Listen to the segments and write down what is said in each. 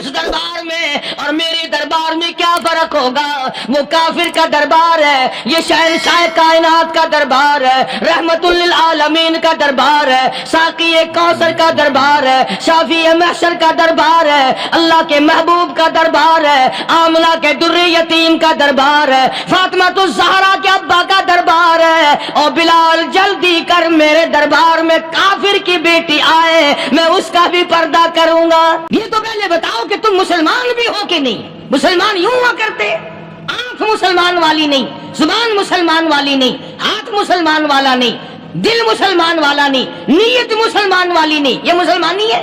اس دربار میں اور میرے دربار میں کیا فرق ہوگا؟ وہ کافر کا دربار ہے، یہ شہنشاہ کائنات کا دربار ہے، رحمت للعالمین کا دربار ہے، ساقی کوثر کا دربار ہے، شافی محشر کا دربار ہے، اللہ کے محبوب کا دربار ہے، آمنہ کے در یتیم کا دربار ہے، فاطمہ الزہرا کے ابا کا دربار ہے۔ اور بلال جلدی کر میرے دربار میں کافر کی بیٹی آئے، میں اس کا بھی پردہ کروں گا۔ یہ تو پہلے بتاؤ کہ تم مسلمان بھی ہو کہ نہیں؟ مسلمان یوں ہوا کرتے، آنکھ مسلمان والی نہیں، زبان مسلمان والی نہیں، ہاتھ مسلمان والا نہیں، دل مسلمان والا نہیں، نیت مسلمان والی نہیں، یہ مسلمانی ہے؟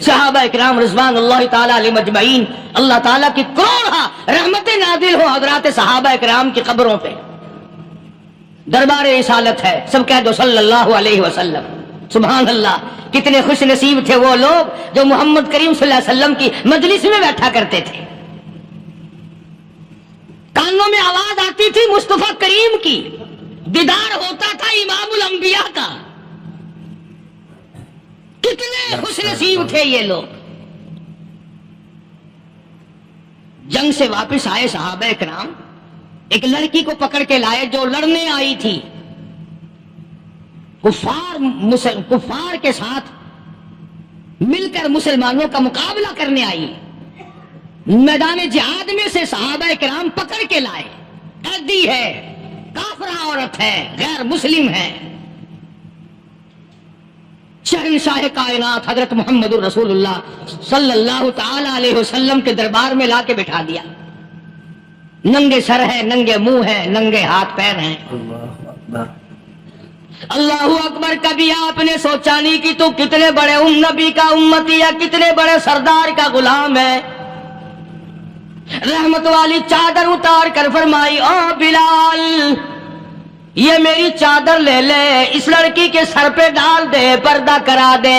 صحابہ اکرام رضوان اللہ تعالی علیہ مجمعین، اللہ تعالیٰ کی کروڑ رحمتیں نازل ہو حضرات صحابہ اکرام کی قبروں پہ۔ دربار رسالت ہے، سب کہہ دو صلی اللہ علیہ وسلم۔ سبحان اللہ، کتنے خوش نصیب تھے وہ لوگ جو محمد کریم صلی اللہ علیہ وسلم کی مجلس میں بیٹھا کرتے تھے، کانوں میں آواز آتی تھی مصطفیٰ کریم کی، دیدار ہوتا تھا امام الانبیاء کا۔ کتنے خوش نصیب تھے یہ لوگ۔ جنگ سے واپس آئے صحابہ کرام، ایک لڑکی کو پکڑ کے لائے جو لڑنے آئی تھی، کفار کے ساتھ مل کر مسلمانوں کا مقابلہ کرنے آئی۔ میدان جہاد میں سے صحابہ کرام پکڑ کے لائے، قیدی ہے، کافرہ عورت ہے، غیر مسلم ہے۔ شہنشاہ کائنات حضرت محمد رسول اللہ صلی اللہ تعالی علیہ وسلم کے دربار میں لا کے بٹھا دیا۔ ننگے سر ہے، ننگے منہ ہے، ننگے ہاتھ پیر ہیں۔ اللہ اکبر۔ کبھی آپ نے سوچا نہیں کہ تو کتنے بڑے نبی کا امتی ہے، کتنے بڑے سردار کا غلام ہے؟ رحمت والی چادر اتار کر فرمائی، او بلال یہ میری چادر لے لے، اس لڑکی کے سر پہ ڈال دے، پردہ کرا دے۔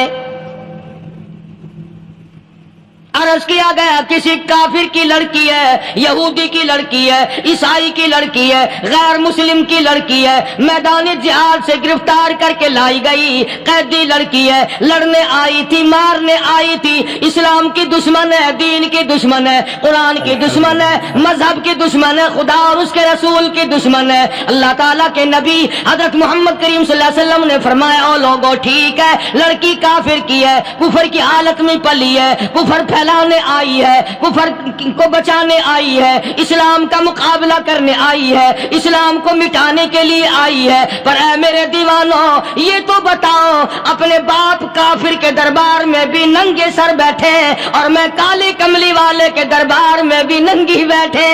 عرض کیا گیا کسی کافر کی لڑکی ہے، یہودی کی لڑکی ہے، عیسائی کی لڑکی ہے، غیر مسلم کی لڑکی ہے، میدان جہاد سے گرفتار کر کے لائی گئی، قیدی لڑکی ہے، لڑنے آئی تھی، مارنے آئی تھی، اسلام کی دشمن ہے، دین کی دشمن ہے، قرآن کی دشمن ہے، مذہب کی دشمن ہے، خدا اور اس کے رسول کی دشمن ہے۔ اللہ تعالیٰ کے نبی حضرت محمد کریم صلی اللہ علیہ وسلم نے فرمایا، او لوگو ٹھیک ہے، لڑکی کافر کی ہے، کفر کی حالت میں پلی ہے، کفر لانے آئی ہے، کفر کو بچانے آئی ہے، اسلام کا مقابلہ کرنے آئی ہے، اسلام کو مٹانے کے لیے آئی ہے، پر اے میرے دیوانوں یہ تو بتاؤ، اپنے باپ کافر کے دربار میں بھی ننگے سر بیٹھے اور میں کالے کملی والے کے دربار میں بھی ننگی بیٹھے۔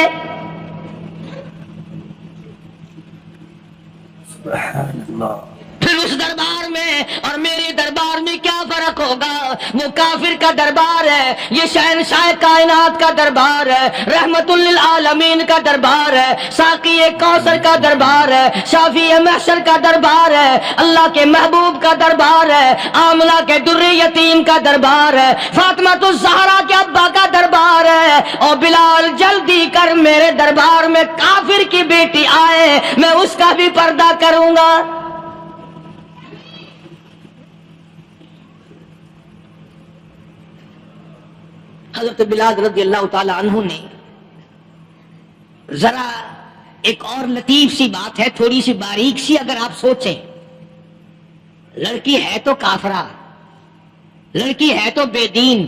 سبحان اللہ۔ پھر اس دربار میں اور میرے دربار میں کیا فرق ہوگا؟ وہ کافر کا دربار ہے، یہ شہنشاہ کائنات کا دربار ہے، رحمت للعالمین کا دربار ہے، ساقی کوثر کا دربار ہے، شافی محشر کا دربار ہے، اللہ کے محبوب کا دربار ہے، آمنہ کے در یتیم کا دربار ہے، فاطمہ الزہرا کے ابا کا دربار ہے۔ اور بلال جلدی کر میرے دربار میں کافر کی بیٹی آئے، میں اس کا بھی پردہ کروں گا۔ حضرت بلال رضی اللہ تعالی عنہ نے ذرا ایک اور لطیف سی بات ہے، تھوڑی سی باریک سی، اگر آپ سوچیں، لڑکی ہے تو کافرہ، لڑکی ہے تو بے دین،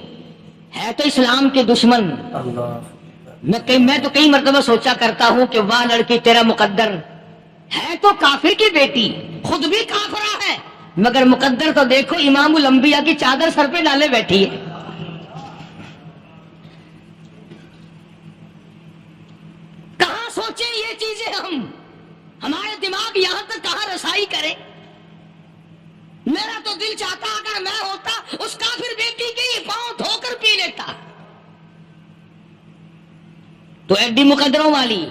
ہے تو اسلام کے دشمن۔ میں تو کئی مرتبہ سوچا کرتا ہوں کہ واہ لڑکی تیرا مقدر، ہے تو کافر کی بیٹی، خود بھی کافرہ ہے، مگر مقدر تو دیکھو، امام الانبیاء کی چادر سر پہ ڈالے بیٹھی ہے۔ سوچیں یہ چیزیں ہمارے دماغ یہاں تک کہاں رسائی کرے؟ میرا تو دل چاہتا اگر میں ہوتا اس کافر بیٹی کے ہی پاؤں دھو کر پی لیتا۔ تو ایڈی مقدروں والی،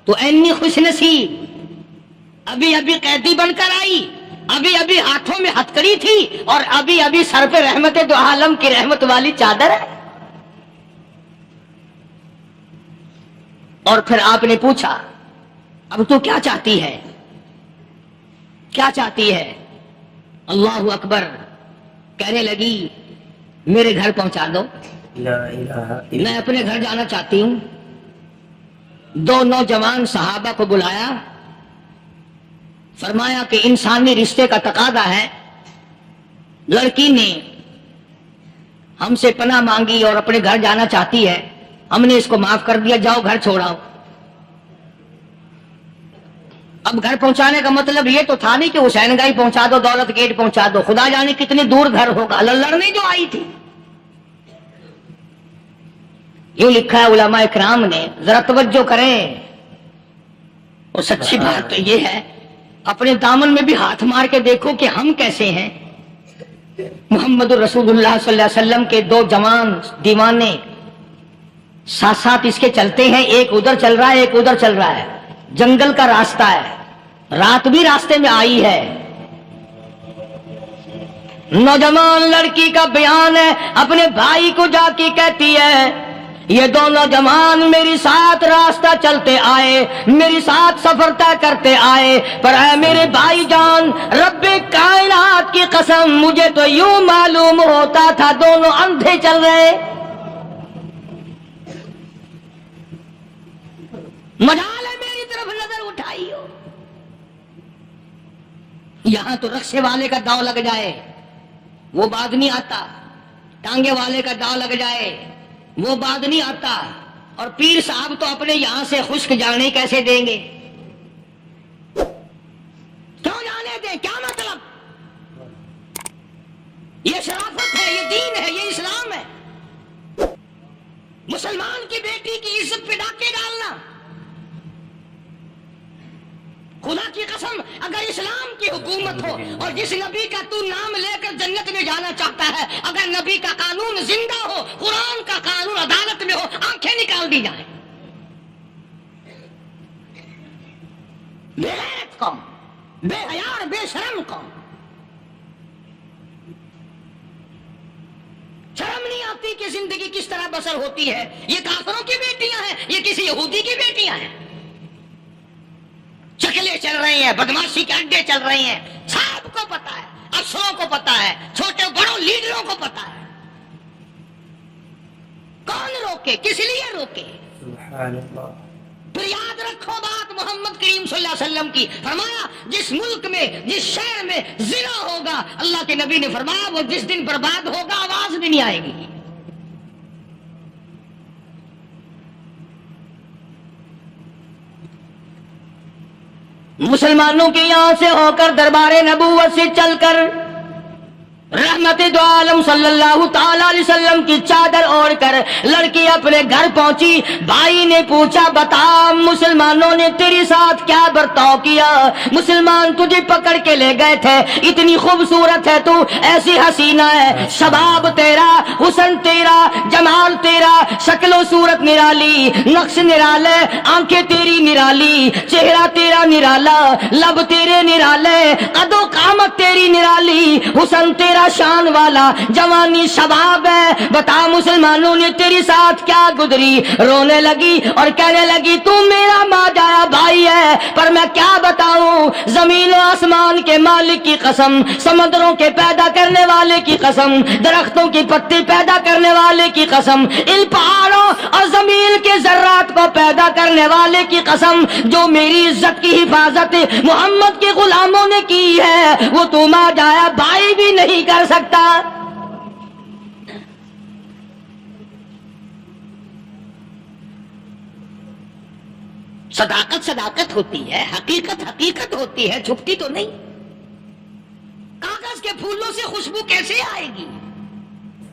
تو اینی خوش نصیب، ابھی قیدی بن کر آئی، ابھی ہاتھوں میں ہتکڑی تھی، اور ابھی سر پہ رحمت دو عالم کی رحمت والی چادر ہے۔ اور پھر آپ نے پوچھا اب تو کیا چاہتی ہے؟ کیا چاہتی ہے؟ اللہ اکبر، کہنے لگی میرے گھر پہنچا دو. لا الہ الا میں اپنے گھر جانا چاہتی ہوں. 2 نوجوان صحابہ کو بلایا, فرمایا کہ انسانی رشتے کا تقاضا ہے, لڑکی نے ہم سے پناہ مانگی اور اپنے گھر جانا چاہتی ہے, ہم نے اس کو معاف کر دیا, جاؤ گھر چھوڑاؤ. اب گھر پہنچانے کا مطلب یہ تو تھا نہیں کہ حسین گائی پہنچا دو, دولت گیٹ پہنچا دو, خدا جانے کتنی دور گھر ہوگا, لڑنے جو آئی تھی. یوں لکھا ہے علماء اکرام نے, ذرا توجہ کریں. اور سچی بات تو یہ ہے, اپنے دامن میں بھی ہاتھ مار کے دیکھو کہ ہم کیسے ہیں. محمد رسول اللہ صلی اللہ علیہ وسلم کے 2 جوان دیوانے ساتھ ساتھ اس کے چلتے ہیں, ایک ادھر چل رہا ہے ایک ادھر چل رہا ہے. جنگل کا راستہ ہے, رات بھی راستے میں آئی ہے. نوجوان لڑکی کا بیان ہے, اپنے بھائی کو جا کے کہتی ہے یہ 2 نوجوان میری ساتھ راستہ چلتے آئے, میری ساتھ سفر طے کرتے آئے, پر اے میرے بھائی جان, رب کائنات کی قسم مجھے تو یوں معلوم ہوتا تھا دونوں اندھے چل رہے. مجال ہے میری طرف نظر اٹھائی ہو. یہاں تو رکشے والے کا داؤ لگ جائے وہ بعد نہیں آتا, ٹانگے والے کا داؤ لگ جائے وہ بعد نہیں آتا, اور پیر صاحب تو اپنے یہاں سے خشک جانے کیسے دیں گے؟ کیوں جانے دیں؟ کیا مطلب؟ یہ شرافت ہے, یہ دین ہے, یہ اسلام ہے. مسلمان کی بیٹی کی عزت پہ ڈاکے ڈالنا, خدا کی قسم اگر اسلام کی حکومت ہو اور جس نبی کا تو نام لے کر جنت میں جانا چاہتا ہے, اگر نبی کا قانون زندہ ہو, قرآن کا قانون عدالت میں ہو, آنکھیں نکال دی جائیں. بے غیرت قوم, بے حیا اور بے شرم قوم. شرم نہیں آتی کہ زندگی کس طرح بسر ہوتی ہے. یہ کافروں کی بیٹیاں ہیں, یہ کسی یہودی کی بیٹیاں ہیں. چکلے چل رہی ہیں, بدماشی کے اڈے چل رہی ہیں, سب کو پتا ہے, افسروں کو پتا ہے, چھوٹے بڑوں لیڈروں کو پتا ہے. کون روکے, کس لیے روکے؟ سبحان اللہ. پھر یاد رکھو بات محمد کریم صلی اللہ علیہ وسلم کی, فرمایا جس ملک میں جس شہر میں زنا ہوگا, اللہ کے نبی نے فرمایا وہ جس دن برباد ہوگا آواز بھی نہیں آئے گی. مسلمانوں کے یہاں سے ہو کر دربار نبوت سے چل کر رحمت دو عالم صلی اللہ تعالی علیہ وسلم کی چادر اوڑھ کر لڑکی اپنے گھر پہنچی. بھائی نے پوچھا بتا مسلمانوں نے تیری ساتھ کیا برتاؤ کیا؟ مسلمان تجھے پکڑ کے لے گئے تھے, اتنی خوبصورت ہے تو, ایسی حسینہ ہے, شباب تیرا, حسن تیرا, جمال تیرا, شکل و صورت نرالی, نقش نرالے, آنکھیں تیری نرالی, چہرہ تیرا نرالا, لب تیرے نرالے, قد و قامت تیری نرالی, حسن تیرا شان والا, جوانی شباب ہے. بتا مسلمانوں نے تیری ساتھ کیا گزری؟ رونے لگی اور کہنے لگی تو میرا ماں جایا بھائی ہے, پر میں کیا بتاؤں, زمین و آسمان کے مالک کی قسم, سمندروں کے پیدا کرنے والے کی قسم, درختوں کی پتی پیدا کرنے والے کی قسم, ان پہاڑوں اور زمین کے ذرات کو پیدا کرنے والے کی قسم, جو میری عزت کی حفاظت محمد کے غلاموں نے کی ہے وہ تو ماں جایا بھائی بھی نہیں کر سکتا. صداقت صداقت ہوتی ہے, حقیقت حقیقت ہوتی ہے, چھپتی تو نہیں. کاغذ کے پھولوں سے خوشبو کیسے آئے گی؟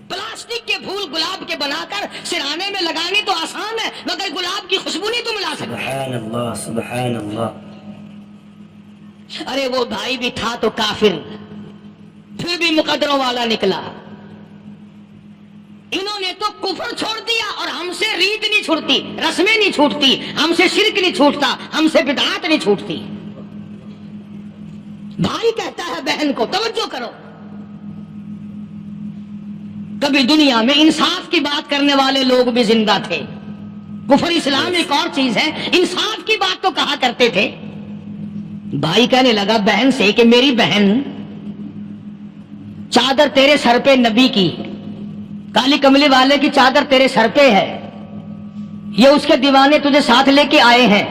پلاسٹک کے پھول گلاب کے بنا کر سرانے میں لگانے تو آسان ہے, مگر گلاب کی خوشبو نہیں تم لا سکتے. سبحان اللہ, سبحان اللہ. ارے وہ بھائی بھی تھا تو کافر, پھر بھی مقدروں والا نکلا. انہوں نے تو کفر چھوڑ دیا, اور ہم سے ریت نہیں چھوٹتی, رسمیں نہیں چھوٹتی, ہم سے شرک نہیں چھوٹتا, ہم سے بدعات نہیں چھوٹتی. بھائی کہتا ہے بہن کو, توجہ کرو, کبھی دنیا میں انصاف کی بات کرنے والے لوگ بھی زندہ تھے. کفر اسلام ایک اور چیز ہے, انصاف کی بات تو کہا کرتے تھے. بھائی کہنے لگا بہن سے کہ میری بہن, چادر تیرے سر پہ نبی کی, کالی کملی والے کی چادر تیرے سر پہ ہے، یہ اس کے دیوانے تجھے ساتھ لے کے آئے ہیں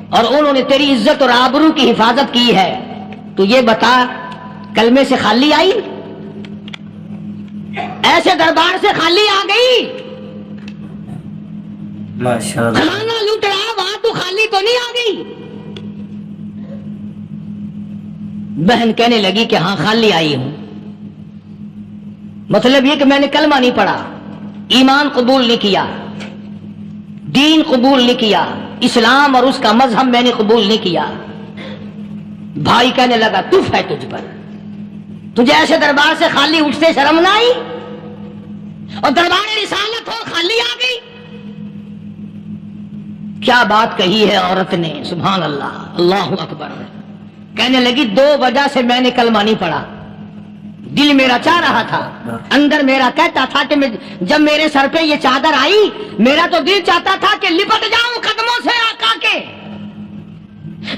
اور انہوں نے تیری عزت اور آبرو کی حفاظت کی ہے، تو یہ بتا کلمے سے خالی آئی؟ ایسے دربار سے خالی آ گئی؟ ماشاءاللہ کھانا لوٹ رہا وہاں تو خالی تو نہیں آ گئی؟ بہن کہنے لگی کہ ہاں خالی آئی ہوں، مطلب یہ کہ میں نے کلمہ نہیں پڑھا، ایمان قبول نہیں کیا، دین قبول نہیں کیا، اسلام اور اس کا مذہب میں نے قبول نہیں کیا۔ بھائی کہنے لگا تف ہے تجھ پر، تجھے ایسے دربار سے خالی اٹھتے شرم نہ آئی؟ اور دربار رسالت ہو خالی آ گئی؟ کیا بات کہی ہے عورت نے، سبحان اللہ، اللہ اکبر۔ کہنے لگی 2 وجہ سے میں نے کلمہ نہیں پڑھا، دل میرا چاہ رہا تھا، اندر میرا کہتا تھا کہ جب میرے سر پہ یہ چادر آئی میرا تو دل چاہتا تھا کہ لپٹ جاؤں قدموں سے آقا کے۔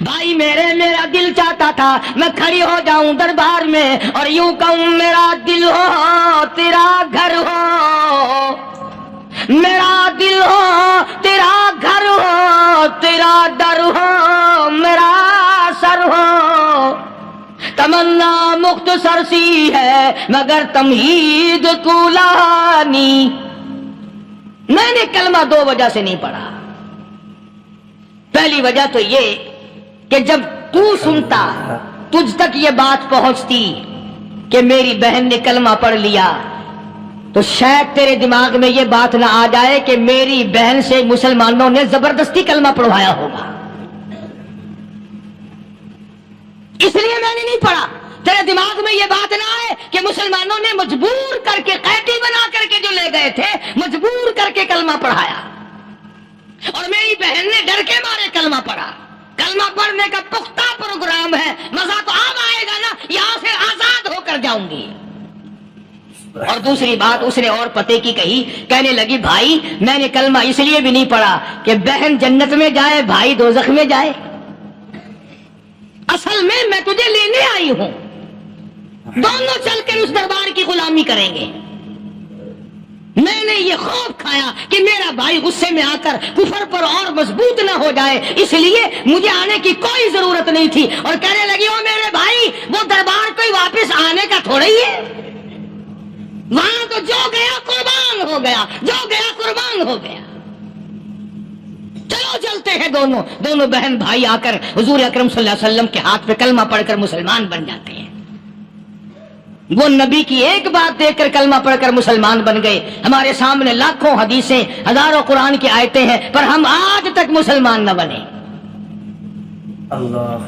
بھائی میرا دل چاہتا تھا میں کھڑی ہو جاؤں دربار میں اور یوں کہوں میرا دل ہو تیرا گھر ہو، میرا دل ہو تیرا گھر ہو، تیرا در ہو میرا سر ہو۔ تمنا مختصر سی ہے مگر تمہید طولانی۔ میں نے کلمہ 2 وجہ سے نہیں پڑھا۔ پہلی وجہ تو یہ کہ جب تو سنتا، تجھ تک یہ بات پہنچتی کہ میری بہن نے کلمہ پڑھ لیا، تو شاید تیرے دماغ میں یہ بات نہ آ جائے کہ میری بہن سے مسلمانوں نے زبردستی کلمہ پڑھوایا ہوگا، اس لیے میں نے نہیں پڑھا۔ تیرے دماغ میں یہ بات نہ آئے کہ مسلمانوں نے مجبور کر کے، قیدی بنا کر کے جو لے گئے تھے، مجبور کر کے کلمہ پڑھایا اور میری بہن نے ڈر کے مارے کلمہ پڑھا۔ کلمہ پڑھنے کا پختہ پروگرام ہے، مزہ تو اب آئے گا نا، یہاں سے آزاد ہو کر جاؤں گی۔ اور دوسری بات اس نے اور پتے کی کہی، کہنے لگی بھائی میں نے کلمہ اس لیے بھی نہیں پڑھا کہ بہن جنت میں جائے بھائی دوزخ میں جائے، اصل میں تجھے لینے آئی ہوں، دونوں چل کر اس دربار کی غلامی کریں گے۔ میں نے یہ خوف کھایا کہ میرا بھائی غصے میں آ کر کفر پر اور مضبوط نہ ہو جائے، اس لیے مجھے آنے کی کوئی ضرورت نہیں تھی۔ اور کہنے لگی او میرے بھائی وہ دربار کوئی واپس آنے کا تھوڑا ہی ہے، وہاں تو جو گیا قربان ہو گیا، جو گیا قربان ہو گیا۔ چلو چلتے ہیں دونوں بہن بھائی آ کر حضور اکرم صلی اللہ علیہ وسلم کے ہاتھ پہ کلمہ پڑھ کر مسلمان بن جاتے ہیں۔ وہ نبی کی ایک بات دیکھ کر کلمہ پڑھ کر مسلمان بن گئے۔ ہمارے سامنے لاکھوں حدیثیں، ہزاروں قرآن کی آیتیں ہیں، پر ہم آج تک مسلمان نہ بنے۔ اللہ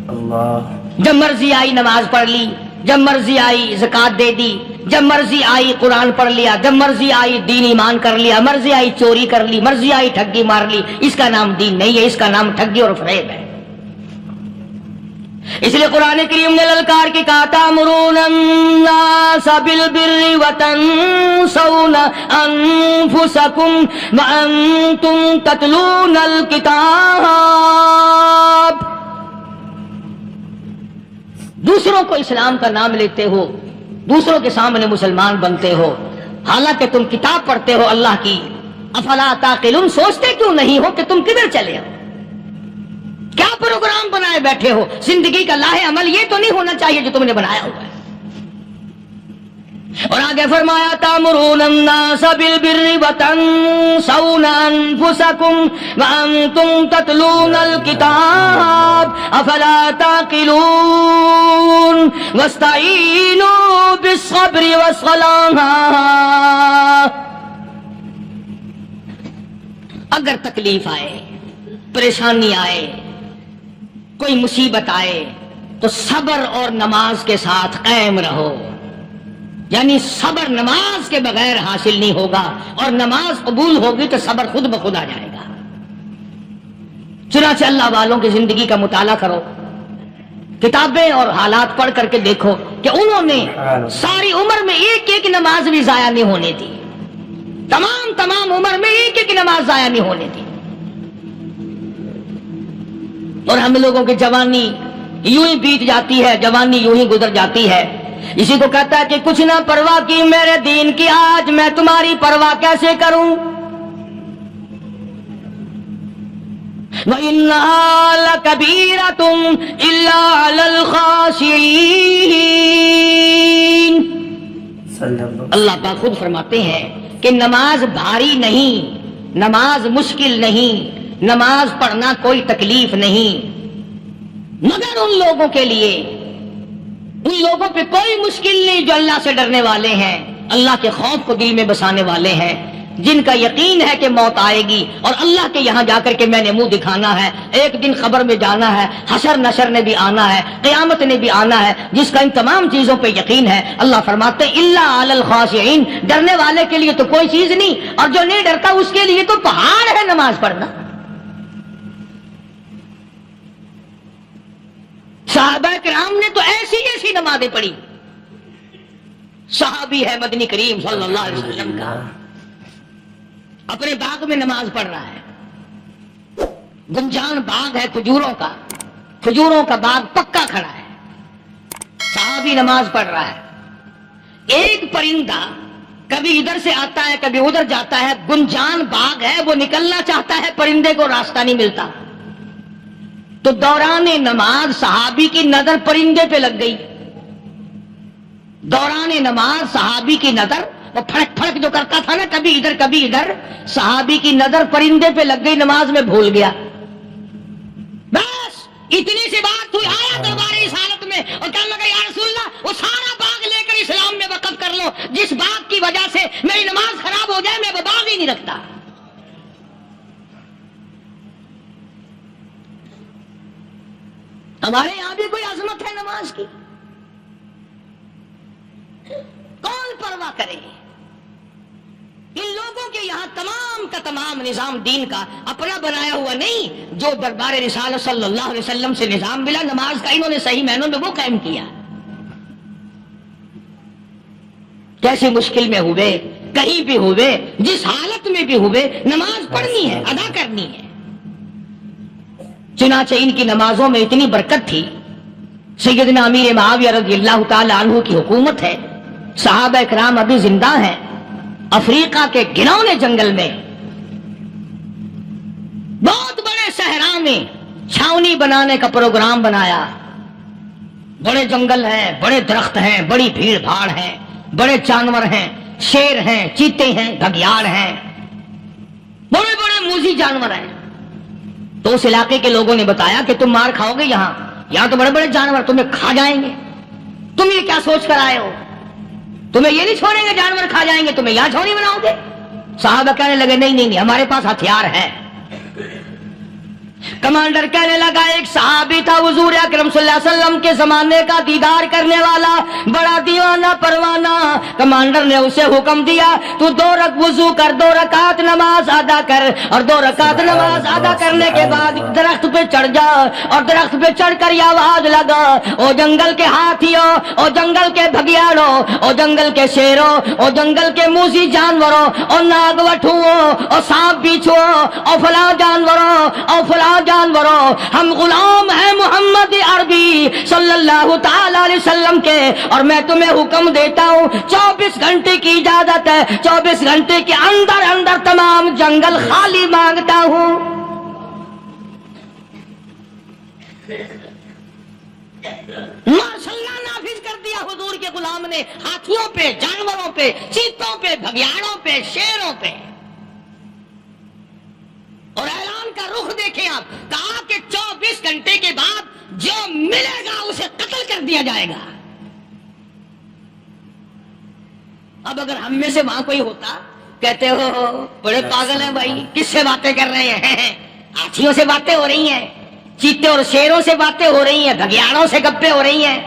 اللہ، جب مرضی آئی نماز پڑھ لی، جب مرضی آئی زکوٰۃ دے دی، جب مرضی آئی قرآن پڑھ لیا، جب مرضی آئی دین ایمان کر لیا، مرضی آئی چوری کر لی، مرضی آئی ٹھگی مار لی۔ اس کا نام دین نہیں ہے، اس کا نام ٹھگی اور فریب ہے۔ اس لیے قرآن کریم نے للکار کی کہا تأمرون الناس بالبر وتنسون انفسکم وانتم تتلون الکتاب۔ دوسروں کو اسلام کا نام لیتے ہو، دوسروں کے سامنے مسلمان بنتے ہو، حالانکہ تم کتاب پڑھتے ہو اللہ کی۔ افلا تعقلون، سوچتے کیوں نہیں ہو کہ تم کدھر چلے ہو؟ کیا پروگرام بنائے بیٹھے ہو؟ زندگی کا لاہ عمل یہ تو نہیں ہونا چاہیے جو تم نے بنایا ہوا ہے۔ اور آگے فرمایا تأمرون الناس بالبر وتنسون انفسکم وانتم تتلون الکتاب افلا تعقلون واستعینوا بالصبر والصلاة۔ اگر تکلیف آئے، پریشانی آئے، کوئی مصیبت آئے تو صبر اور نماز کے ساتھ قائم رہو۔ یعنی صبر نماز کے بغیر حاصل نہیں ہوگا، اور نماز قبول ہوگی تو صبر خود بخود آ جائے گا۔ چنانچہ اللہ والوں کی زندگی کا مطالعہ کرو، کتابیں اور حالات پڑھ کر کے دیکھو کہ انہوں نے ساری عمر میں ایک ایک نماز بھی ضائع نہیں ہونے دی، تمام عمر میں ایک ایک نماز ضائع نہیں ہونے دی۔ اور ہم لوگوں کی جوانی یوں ہی بیت جاتی ہے، جوانی یوں ہی گزر جاتی ہے۔ اسی کو کہتا ہے کہ کچھ نہ پرواہ کی میرے دین کی، آج میں تمہاری پرواہ کیسے کروں؟ وَإِنَّهَا لَكَبِيرَةٌ إِلَّا عَلَى الْخَاشِعِينَ۔ اللہ پاک خود فرماتے ہیں کہ نماز بھاری نہیں، نماز مشکل نہیں، نماز پڑھنا کوئی تکلیف نہیں، مگر ان لوگوں کے لیے، ان لوگوں پہ کوئی مشکل نہیں جو اللہ سے ڈرنے والے ہیں، اللہ کے خوف کو دل میں بسانے والے ہیں، جن کا یقین ہے کہ موت آئے گی اور اللہ کے یہاں جا کر کے میں نے منہ دکھانا ہے، ایک دن خبر میں جانا ہے، حشر نشر نے بھی آنا ہے، قیامت نے بھی آنا ہے، جس کا ان تمام چیزوں پہ یقین ہے، اللہ فرماتے ہیں الا علی الخاشعین، ڈرنے والے کے لیے تو کوئی چیز نہیں، اور جو نہیں ڈرتا اس کے لیے تو پہاڑ ہے نماز پڑھنا۔ صحابہ کرام نے تو ایسی ایسی نمازیں پڑھی۔ صحابی ہے مدنی کریم صلی اللہ علیہ وسلم کا، اپنے باغ میں نماز پڑھ رہا ہے، گنجان باغ ہے کھجوروں کا، کھجوروں کا باغ پکا کھڑا ہے، صحابی نماز پڑھ رہا ہے، ایک پرندہ کبھی ادھر سے آتا ہے کبھی ادھر جاتا ہے، گنجان باغ ہے، وہ نکلنا چاہتا ہے، پرندے کو راستہ نہیں ملتا، تو دوران نماز صحابی کی نظر پرندے پہ لگ گئی، دوران نماز صحابی کی نظر، وہ پھڑک پھڑک جو کرتا تھا نا کبھی ادھر کبھی ادھر، صحابی کی نظر پرندے پہ لگ گئی، نماز میں بھول گیا، بس اتنی سی بات ہوئی، آیا دربار رسالت میں اور کہنے لگا یا رسول اللہ وہ سارا باغ لے کر اسلام میں وقف کر لو، جس باغ کی وجہ سے میری نماز خراب ہو جائے میں وہ باغ ہی نہیں رکھتا۔ ہمارے یہاں بھی کوئی عظمت ہے نماز کی؟ کون پرواہ کرے؟ ان لوگوں کے یہاں تمام کا تمام نظام دین کا اپنا بنایا ہوا نہیں، جو دربار رسالت صلی اللہ علیہ وسلم سے نظام ملا نماز کا، انہوں نے صحیح معنوں میں وہ قائم کیا۔ کیسی مشکل میں ہوئے، کہیں بھی ہوئے، جس حالت میں بھی ہوئے، نماز پڑھنی ہے، ادا کرنی ہے۔ چنانچہ ان کی نمازوں میں اتنی برکت تھی، سیدنا امیر معاویہ رضی اللہ تعالی عنہ کی حکومت ہے، صحابہ اکرام ابھی زندہ ہیں، افریقہ کے گھنونے جنگل میں بہت بڑے صحرا میں چھاونی بنانے کا پروگرام بنایا، بڑے جنگل ہیں، بڑے درخت ہیں، بڑی بھیڑ بھاڑ ہے، بڑے جانور ہیں، شیر ہیں، چیتے ہیں، گھگیاڑ ہیں، بڑے بڑے موذی جانور ہیں۔ تو اس علاقے کے لوگوں نے بتایا کہ تم مار کھاؤ گے، یہاں تو بڑے بڑے جانور تمہیں کھا جائیں گے، تم یہ کیا سوچ کر آئے ہو؟ تمہیں یہ نہیں چھوڑیں گے، جانور کھا جائیں گے، تمہیں یہاں چھوڑی بناؤ گے؟ صحابہ کہنے لگے نہیں، ہمارے پاس ہتھیار ہے۔ کمانڈر کہنے لگا، ایک صحابی تھا حضور اکرم صلی اللہ علیہ وسلم کے زمانے کا دیدار کرنے والا، بڑا دیوانہ پروانہ، کمانڈر نے اسے حکم دیا تو 2 وضو کر، 2 رکعت نماز ادا کر، اور 2 رکعت نماز ادا کرنے کے بعد درخت پہ چڑھ جا، اور درخت پہ چڑھ کر یہ آواز لگا، او جنگل کے ہاتھیوں، او جنگل کے بھگیاڑوں، او جنگل کے شیروں، او جنگل کے موذی جانوروں، اور ناگ وٹھوؤں، اور سانپ بیچھوؤں، اور فلاں جانوروں، اور فلاں جانوروں، ہم غلام ہیں محمد عربی صلی اللہ تعالی علیہ وسلم کے، اور میں تمہیں حکم دیتا ہوں 24 گھنٹے کی اجازت ہے، 24 گھنٹے کے اندر اندر تمام جنگل خالی مانگتا ہوں۔ ماشاء اللہ نافذ کر دیا حضور کے غلام نے، ہاتھیوں پہ، جانوروں پہ، چیتوں پہ، بھگیاڑوں پہ، شیروں پہ، اور اعلان کا رخ دیکھیں آپ، کہا کہ 24 گھنٹے کے بعد جو ملے گا اسے قتل کر دیا جائے گا۔ اب اگر ہم میں سے وہاں کوئی ہوتا، کہتے ہو بڑے پاگل ہیں بھائی، کس سے باتیں کر رہے ہیں؟ ہاتھیوں سے باتیں ہو رہی ہیں، چیتے اور شیروں سے باتیں ہو رہی ہیں، بھگیاڑوں سے گپیں ہو رہی ہیں،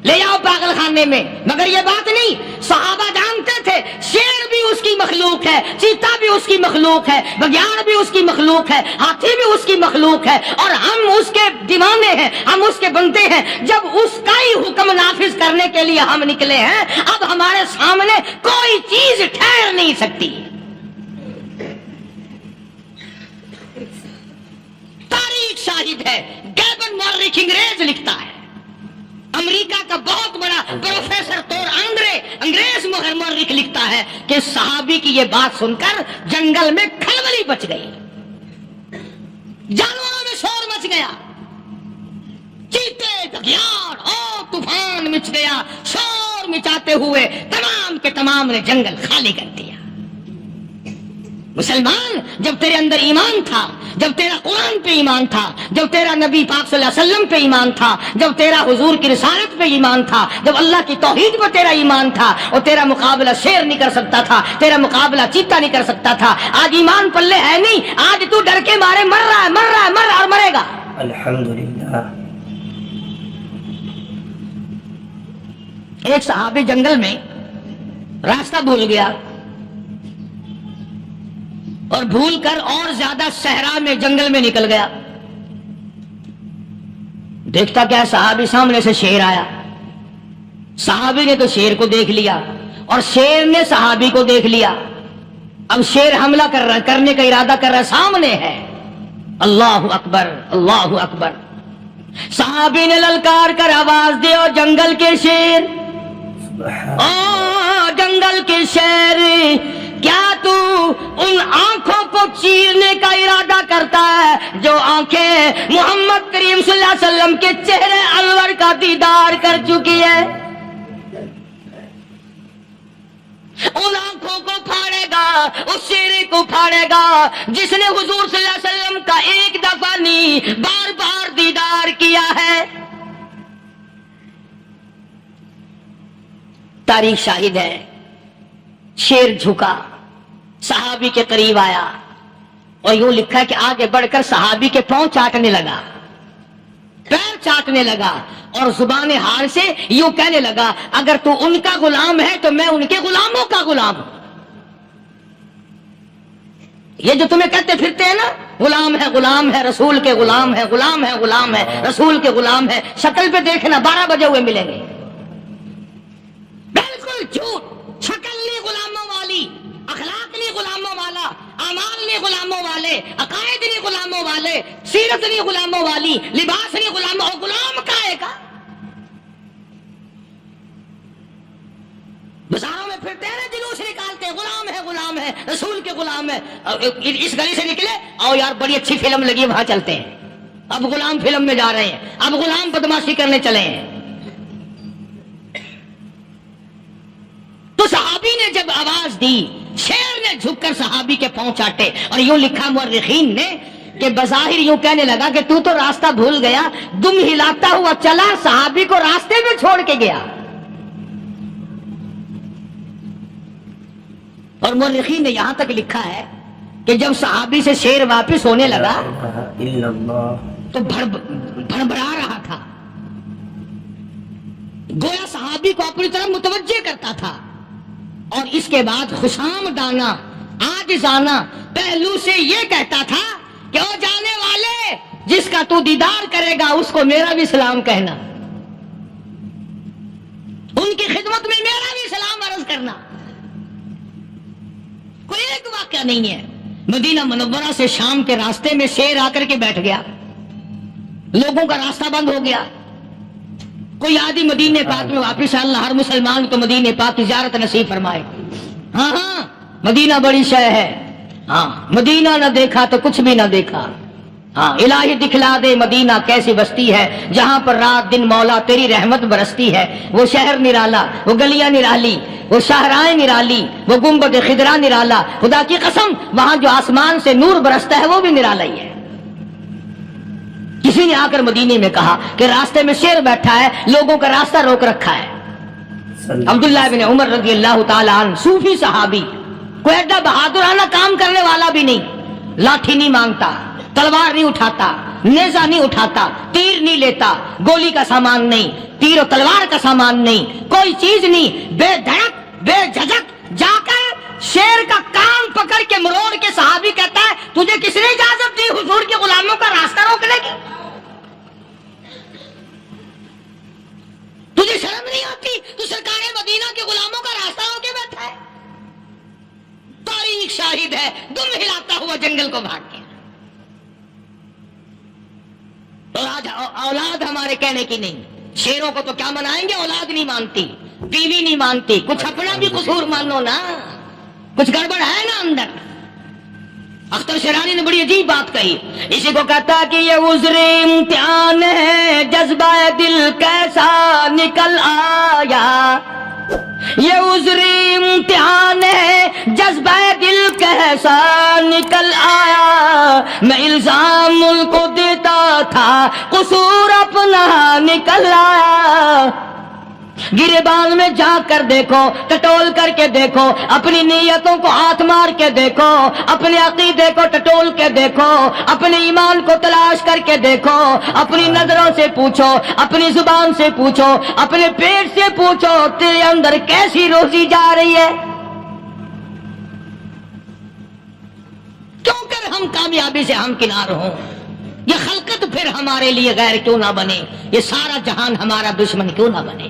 لے جاؤ پاگل خانے میں۔ مگر یہ بات نہیں، صحابہ جانتے تھے شیر بھی اس کی مخلوق ہے، چیتا بھی اس کی مخلوق ہے، بگیاڑ بھی اس کی مخلوق ہے، ہاتھی بھی اس کی مخلوق ہے، اور ہم اس کے دیوانے ہیں، ہم اس کے بندے ہیں۔ جب اس کا ہی حکم نافذ کرنے کے لیے ہم نکلے ہیں، اب ہمارے سامنے کوئی چیز ٹھہر نہیں سکتی۔ تاریخ شاہد ہے، گیبن مورخ انگریز لکھتا ہے، امریکہ کا بہت بڑا پروفیسر تور آندرے انگریز مورخ لکھتا ہے کہ صحابی کی یہ بات سن کر جنگل میں کھلبلی بچ گئی، جانوروں میں شور مچ گیا، چیتے بگیاڑ اور طوفان مچ گیا، شور مچاتے ہوئے تمام کے تمام نے جنگل خالی کر دیا۔ مسلمان، جب تیرے اندر ایمان تھا، جب تیرا قرآن پہ ایمان تھا، جب تیرا نبی پاک صلی اللہ علیہ وسلم پہ ایمان تھا، جب تیرا حضور کی رسالت پہ ایمان تھا، جب اللہ کی توحید پہ تیرا ایمان تھا، اور تیرا مقابلہ شیر نہیں کر سکتا تھا، تیرا مقابلہ چیتا نہیں کر سکتا تھا۔ آج ایمان پلے ہے نہیں، آج تو ڈر کے مارے مر رہا ہے، مر رہا ہے، مر رہا اور مرے گا۔ الحمدللہ۔ ایک صحابی جنگل میں راستہ بھول گیا اور بھول کر اور زیادہ صحرا میں جنگل میں نکل گیا۔ دیکھتا کیا صحابی سامنے سے شیر آیا، صحابی نے تو شیر کو دیکھ لیا اور شیر نے صحابی کو دیکھ لیا۔ اب شیر حملہ کر رہا، کرنے کا ارادہ کر رہا، سامنے ہے۔ اللہ اکبر، اللہ اکبر۔ صحابی نے للکار کر آواز دی، اور جنگل کے شیر، او جنگل کے شیر، کیا تو ان آنکھوں کو چیرنے کا ارادہ کرتا ہے جو آنکھیں محمد کریم صلی اللہ علیہ وسلم کے چہرے انور کا دیدار کر چکی ہے؟ ان آنکھوں کو پھاڑے گا، اس چہرے کو پھاڑے گا جس نے حضور صلی اللہ علیہ وسلم کا ایک دفعہ نہیں بار بار دیدار کیا ہے۔ تاریخ شاہد ہے، شیر جھکا، صحابی کے قریب آیا اور یوں لکھا کہ آگے بڑھ کر صحابی کے پاؤں چاٹنے لگا، پیر چاٹنے لگا، اور زبان حال سے یوں کہنے لگا، اگر تو ان کا غلام ہے تو میں ان کے غلاموں کا غلام ہوں۔ یہ جو تمہیں کہتے پھرتے ہیں نا، غلام ہے، غلام ہے، رسول کے غلام ہے، غلام ہے، غلام ہے، رسول کے غلام ہے، شکل پہ دیکھنا 12 بجے ہوئے ملیں گے۔ بالکل جھوٹ، شکل نہیں غلاموں والی، اخلاق نہیں غلاموں والا، اعمال نہیں غلاموں والے، عقائد نہیں غلاموں والے، سیرت نہیں غلاموں والی، لباس نہیں غلاموں، اور غلام کائے کا؟ بازاروں میں پھرتے ہیں نا، جلوس نکالتے ہیں، غلام ہے، غلام ہے، رسول کے غلام ہے۔ اس گلی سے نکلے، آؤ یار بڑی اچھی فلم لگی، وہاں چلتے ہیں۔ اب غلام فلم میں جا رہے ہیں، اب غلام بدماشی کرنے چلے ہیں۔ تو صحابی نے جب آواز دی، شیر نے جھک کر صحابی کے پاؤں چاٹے، اور یوں لکھا مورخین نے کہ بظاہر یوں کہنے لگا کہ تو راستہ بھول گیا، دم ہلاتا ہوا چلا، صحابی کو راستے میں چھوڑ کے گیا۔ اور مورخین نے یہاں تک لکھا ہے کہ جب صحابی سے شیر واپس ہونے لگا تو بھڑبڑا رہا تھا، گویا صحابی کو اپنی طرف متوجہ کرتا تھا، اور اس کے بعد خوشامدانہ عاجزانہ پہلو سے یہ کہتا تھا کہ او جانے والے، جس کا تو دیدار کرے گا اس کو میرا بھی سلام کہنا، ان کی خدمت میں میرا بھی سلام عرض کرنا۔ کوئی ایک واقعہ نہیں ہے، مدینہ منورہ سے شام کے راستے میں شیر آ کر کے بیٹھ گیا، لوگوں کا راستہ بند ہو گیا، کوئی آدھی مدینے پاک میں واپس آ، اللہ ہر مسلمان کو مدینے پاک کی زیارت نصیب فرمائے۔ ہاں ہاں، مدینہ بڑی شے ہے، ہاں مدینہ نہ دیکھا تو کچھ بھی نہ دیکھا، ہاں الہی دکھلا دے مدینہ کیسی بستی ہے جہاں پر رات دن مولا تیری رحمت برستی ہے۔ وہ شہر نرالا، وہ گلیاں نرالی، وہ شاہراہیں نرالی، وہ گنبد خضرا نرالا، خدا کی قسم وہاں جو آسمان سے نور برستا ہے وہ بھی نرالا ہی ہے۔ کسی نے آ کر مدینے میں کہا کہ راستے میں شیر بیٹھا ہے، لوگوں کا راستہ روک رکھا ہے۔ عبداللہ بن عمر رضی اللہ تعالی عنہ، صوفی صحابی، کوئی ایڈا بہادرانہ کام کرنے والا بھی نہیں، لاٹھی نہیں مانگتا، تلوار نہیں اٹھاتا، نیزہ نہیں اٹھاتا، تیر نہیں لیتا، گولی کا سامان نہیں، تیر و تلوار کا سامان نہیں، کوئی چیز نہیں، بے دھڑک بے جھجک جا کر شیر کا کان پکڑ کے مروڑ کے صحابی کہتا ہے، تجھے کس نے اجازت دی حضور کے غلاموں کا راستہ روکنے کی؟ تجھے شرم نہیں آتی؟ تو سرکار مدینہ کے غلاموں کا راستہ روکے بیٹھا ہے۔ تاریخ شاہد ہے، دم ہلاتا ہوا جنگل کو بھاگ گیا۔ اور آج اولاد ہمارے کہنے کی نہیں، شیروں کو تو کیا منائیں گے، اولاد نہیں مانتی، بیوی نہیں مانتی، کچھ اپنا بھی قصور مانو نا، کچھ گڑبڑ ہے نا اندر۔ اختر شیرانی نے بڑی عجیب بات کہی، اسی کو کہتا کہ یہ عذر امتحان ہے، جذبہ دل کیسا نکل آیا، یہ عذر امتحان ہے، جذبہ دل کیسا نکل آیا، میں الزام ان کو دیتا تھا، قصور اپنا نکل آیا۔ گریبان میں جا کر دیکھو، ٹٹول کر کے دیکھو، اپنی نیتوں کو ہاتھ مار کے دیکھو، اپنے عقیدے کو ٹٹول کے دیکھو، اپنے ایمان کو تلاش کر کے دیکھو، اپنی نظروں سے پوچھو، اپنی زبان سے پوچھو، اپنے پیٹ سے پوچھو، تیرے اندر کیسی روزی جا رہی ہے؟ کیوں کر ہم کامیابی سے ہمکنار ہوں؟ یہ خلقت پھر ہمارے لیے غیر کیوں نہ بنے؟ یہ سارا جہان ہمارا دشمن کیوں نہ بنے؟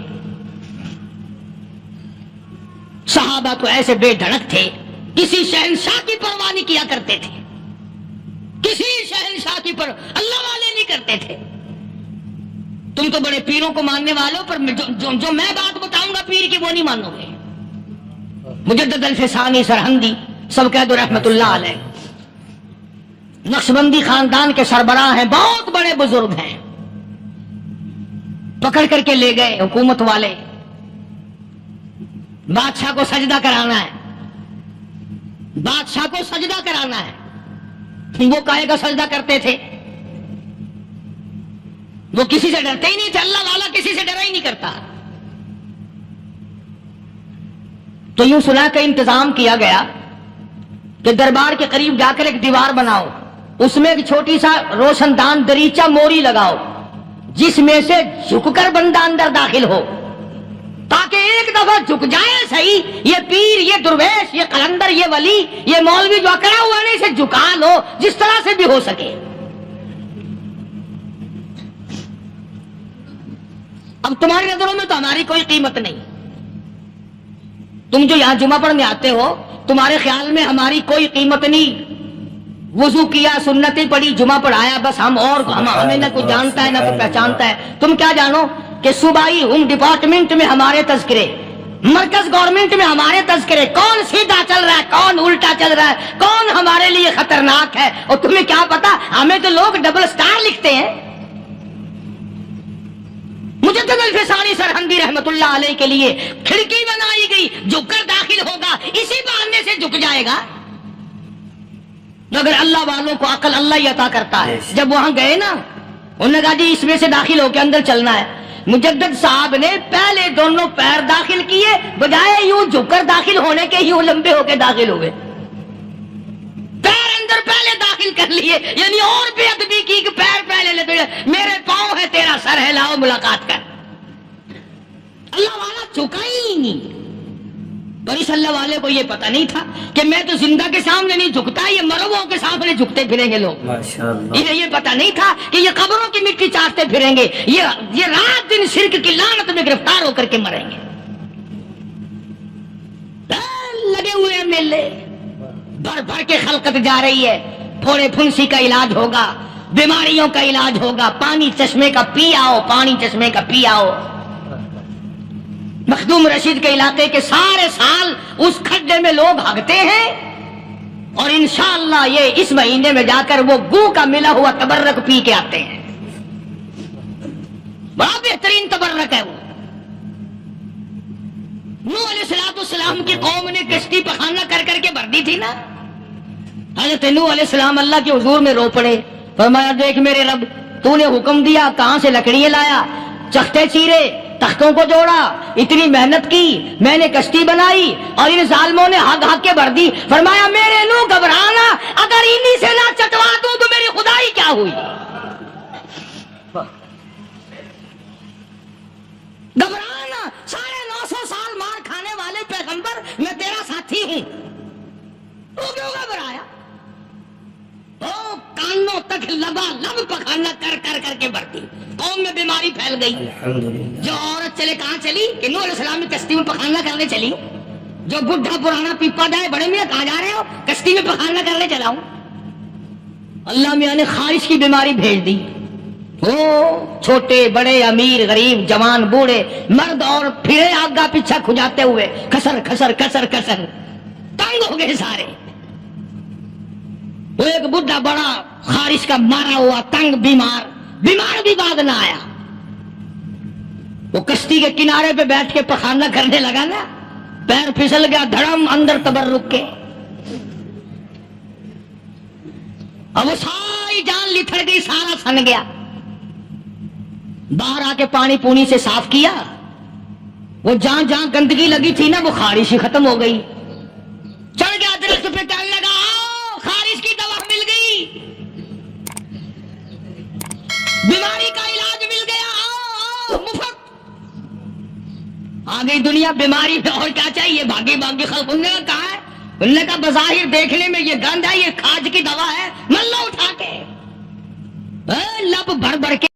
صحابہ تو ایسے بے دھڑک تھے، کسی شہنشاہ کی پرواہ نہیں کیا کرتے تھے، کسی شہنشاہ کی پر اللہ والے نہیں کرتے تھے۔ تم تو بڑے پیروں کو ماننے والے ہو، پر جو میں بات بتاؤں گا پیر کی وہ نہیں مانو گے۔ مجدد الفسانی سرہندی سب کہہ دو رحمت اللہ علیہ، نقشبندی خاندان کے سربراہ ہیں، بہت بڑے بزرگ ہیں، پکڑ کر کے لے گئے حکومت والے، بادشاہ کو سجدہ کرانا ہے، بادشاہ کو سجدہ کرانا ہے۔ وہ کاہے کا سجدہ کرتے تھے؟ وہ کسی سے ڈرتے ہی نہیں تھے، اللہ والا کسی سے ڈرا ہی نہیں کرتا۔ تو یوں سنا کا انتظام کیا گیا کہ دربار کے قریب جا کر ایک دیوار بناؤ، اس میں ایک چھوٹی سا روشن دان دریچہ موری لگاؤ، جس میں سے جھک کر بندہ اندر داخل ہو، تاکہ ایک دفعہ جھک جائے صحیح، یہ پیر، یہ درویش، یہ قلندر، یہ ولی، یہ مولوی جو اکڑا ہوا نہیں، اسے جھکا لو جس طرح سے بھی ہو سکے۔ اب تمہاری نظروں میں تو ہماری کوئی قیمت نہیں، تم جو یہاں جمعہ پڑھنے آتے ہو، تمہارے خیال میں ہماری کوئی قیمت نہیں، وضو کیا، سنتیں پڑھی، جمعہ پڑھایا، بس ہمیں نہ کوئی جانتا ہے نہ کوئی پہچانتا ہے۔ تم کیا جانو کہ صوبائی ہوم ڈپارٹمنٹ میں ہمارے تذکرے، مرکز گورنمنٹ میں ہمارے تذکرے، کون سیدھا چل رہا ہے، کون الٹا چل رہا ہے، کون ہمارے لیے خطرناک ہے، اور تمہیں کیا پتا؟ ہمیں تو لوگ ڈبل سٹار لکھتے ہیں۔ مجدد الفسانی سرہندی رحمت اللہ علیہ کے لیے کھڑکی بنائی گئی، جھک کر داخل ہوگا، اسی بہانے سے جھک جائے گا۔ مگر اللہ والوں کو عقل اللہ ہی عطا کرتا ہے۔ جب وہاں گئے نا، انہوں نے کہا جی اس میں سے داخل ہو کے اندر چلنا ہے۔ مجدد صاحب نے پہلے دونوں پیر داخل کیے، بجائے یوں جھک کر داخل ہونے کے یوں لمبے ہو کے داخل ہوئے، پیر اندر پہلے داخل کر لیے، یعنی اور بے ادبی کی کہ پیر پہلے لیتے، میرے پاؤں ہے تیرا سر ہے، لاؤ ملاقات کر۔ اللہ والا جھکا ہی نہیں، پر اس اللہ والے کو یہ پتہ نہیں تھا کہ میں تو زندہ کے سامنے نہیں جھکتا، یہ مرووں کے سامنے جھکتے پھریں گے لوگ۔ انہیں یہ پتہ نہیں تھا کہ یہ قبروں کی مٹی چاٹتے پھریں گے، یہ رات دن شرک کی لعنت میں گرفتار ہو کر کے مریں گے۔ لگے ہوئے ہیں میلے، بھر بھر کے خلقت جا رہی ہے، پھوڑے پھنسی کا علاج ہوگا، بیماریوں کا علاج ہوگا، پانی چشمے کا پی آؤ، پانی چشمے کا پی آؤ۔ مخدوم رشید کے علاقے کے سارے سال اس کھڈے میں لوگ بھاگتے ہیں، اور انشاءاللہ یہ اس مہینے میں جا کر وہ گو کا ملا ہوا تبرک پی کے آتے ہیں، بڑا بہترین تبرک ہے وہ۔ نوح علیہ السلام کی قوم نے کشتی پخانہ کر کر کے بھر دی تھی نا، حضرت نوح علیہ السلام اللہ کے حضور میں رو پڑے، فرمایا دیکھ میرے رب، تو نے حکم دیا، کہاں سے لکڑیاں لایا، چختے چیرے، تختوں کو جوڑا، اتنی محنت کی، میں نے کشتی بنائی اور ان ظالموں نے ہگ ہگ کے بھر دی۔ فرمایا میرے نو گھبرانا، اگر انہی سے نہ چٹوا دوں تو میری خدائی کیا ہوئی؟ گھبرانا، 950 سال مار کھانے والے پیغمبر، میں تیرا ساتھی ہوں، تو کیوں گھبرایا؟ او کانوں تک لبا لب پخانا کر کر کر کے بھرتی، قوم میں بیماری پھیل گئی۔ جو عورت چلے کہاں چلی؟ کہ نوح علیہ السلام میں کشتی میں پخانا کرنے چلی۔ جو بڈھا پرانا پیپا دائے، بڑے میاں کہاں جا رہے ہو؟ کشتی میں پخانا کرنے چلا ہوں۔ اللہ میاں نے خارش کی بیماری بھیج دی، چھوٹے بڑے امیر غریب جوان بوڑھے مرد اور پھرے آگا پیچھا کھجاتے ہوئے کسر کسر کسر کسر تنگ ہو گئے سارے. وہ ایک بڈھا بڑا خارش کا مارا ہوا تنگ بیمار بھی بعد نہ آیا. وہ کشتی کے کنارے پہ بیٹھ کے پخانہ کرنے لگا نا, پیر پھسل گیا دھڑم اندر تبرک کے, اب وہ ساری جان لتھڑ گئی, سارا سن گیا. باہر آ کے پانی پونی سے صاف کیا, وہ جہاں جہاں گندگی لگی تھی نا وہ خارش ہی ختم ہو گئی. چڑھ گیا درخت پہ, کہنے لگا آؤ خارش کی دوا مل گئی, بیماری کا علاج مل گیا, آؤ آؤ مفت. آ گئی دنیا بیماری میں, اور کیا چاہیے, بھاگی بھاگی خلق. انہوں نے کہا ہے, انہوں نے کہا بظاہر دیکھنے میں یہ گند ہے, یہ کھاج کی دوا ہے, من لو اٹھا کے. لب بھر بھر کے